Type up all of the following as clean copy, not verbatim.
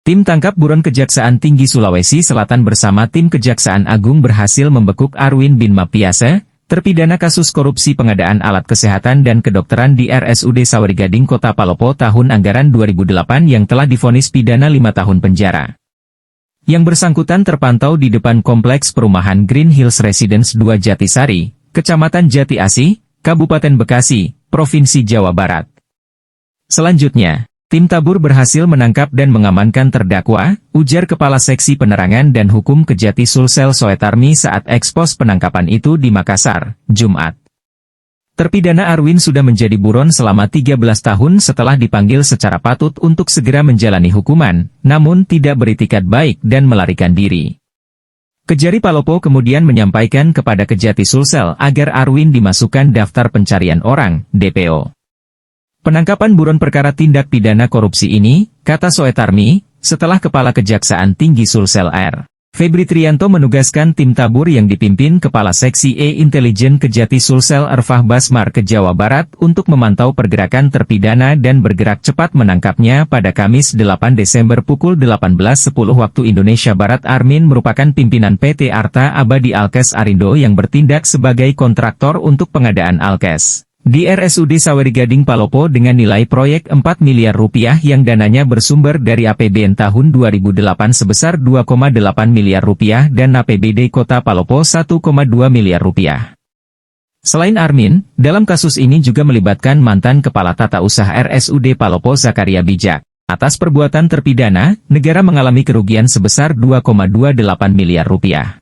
Tim tangkap buron Kejaksaan Tinggi Sulawesi Selatan bersama tim Kejaksaan Agung berhasil membekuk Arwin bin Mapiase, terpidana kasus korupsi pengadaan alat kesehatan dan kedokteran di RSUD Sawargading Kota Palopo tahun anggaran 2008 yang telah divonis pidana 5 tahun penjara. Yang bersangkutan terpantau di depan Kompleks Perumahan Green Hills Residence 2 Jatisari, Kecamatan Jati Asih, Kabupaten Bekasi, Provinsi Jawa Barat. Selanjutnya, tim tabur berhasil menangkap dan mengamankan terdakwa, ujar Kepala Seksi Penerangan dan Hukum Kejati Sulsel Soetarmi saat ekspos penangkapan itu di Makassar, Jumat. Terpidana Arwin sudah menjadi buron selama 13 tahun setelah dipanggil secara patut untuk segera menjalani hukuman, namun tidak beritikat baik dan melarikan diri. Kejari Palopo kemudian menyampaikan kepada Kejati Sulsel agar Arwin dimasukkan daftar pencarian orang, DPO. Penangkapan buron perkara tindak pidana korupsi ini, kata Soetarmi, setelah Kepala Kejaksaan Tinggi Sulsel R. Febri Trianto menugaskan tim tabur yang dipimpin Kepala Seksi Intelijen Kejati Sulsel Erfah Basmar ke Jawa Barat untuk memantau pergerakan terpidana dan bergerak cepat menangkapnya pada Kamis 8 Desember pukul 18.10 waktu Indonesia Barat. Armin merupakan pimpinan PT Arta Abadi Alkes Arindo yang bertindak sebagai kontraktor untuk pengadaan Alkes di RSUD Sawargading Palopo dengan nilai proyek 4 miliar rupiah yang dananya bersumber dari APBN tahun 2008 sebesar 2,8 miliar rupiah dan APBD Kota Palopo 1,2 miliar rupiah. Selain Armin, dalam kasus ini juga melibatkan mantan Kepala Tata Usaha RSUD Palopo Zakaria Bijak. Atas perbuatan terpidana, negara mengalami kerugian sebesar 2,28 miliar rupiah.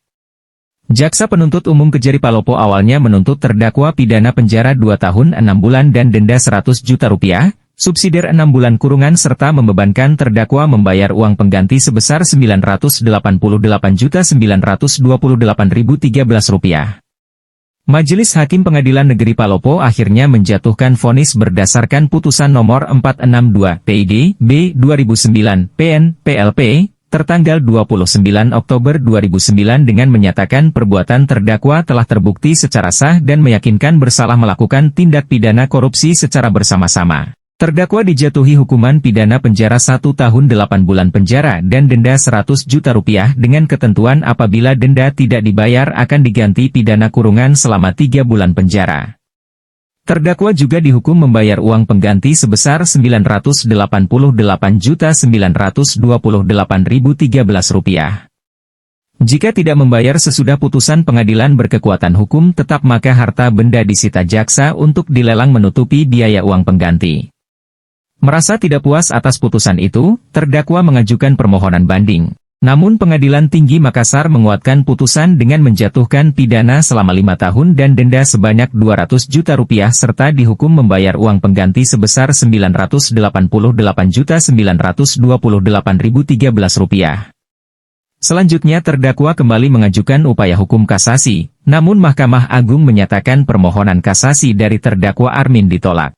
Jaksa Penuntut Umum Kejari Palopo awalnya menuntut terdakwa pidana penjara 2 tahun 6 bulan dan denda 100 juta rupiah, subsidiar 6 bulan kurungan serta membebankan terdakwa membayar uang pengganti sebesar Rp988.928.013 rupiah. Majelis Hakim Pengadilan Negeri Palopo akhirnya menjatuhkan vonis berdasarkan putusan nomor 462 PID B 2009 PN PLP tertanggal 29 Oktober 2009 dengan menyatakan perbuatan terdakwa telah terbukti secara sah dan meyakinkan bersalah melakukan tindak pidana korupsi secara bersama-sama. Terdakwa dijatuhi hukuman pidana penjara 1 tahun 8 bulan penjara dan denda 100 juta rupiah dengan ketentuan apabila denda tidak dibayar akan diganti pidana kurungan selama 3 bulan penjara. Terdakwa juga dihukum membayar uang pengganti sebesar Rp988.928.013 Jika tidak membayar sesudah putusan pengadilan berkekuatan hukum tetap maka harta benda disita jaksa untuk dilelang menutupi biaya uang pengganti. Merasa tidak puas atas putusan itu, terdakwa mengajukan permohonan banding. Namun Pengadilan Tinggi Makassar menguatkan putusan dengan menjatuhkan pidana selama 5 tahun dan denda sebanyak 200 juta rupiah serta dihukum membayar uang pengganti sebesar Rp988.928.013 rupiah. Selanjutnya terdakwa kembali mengajukan upaya hukum kasasi, namun Mahkamah Agung menyatakan permohonan kasasi dari terdakwa Armin ditolak.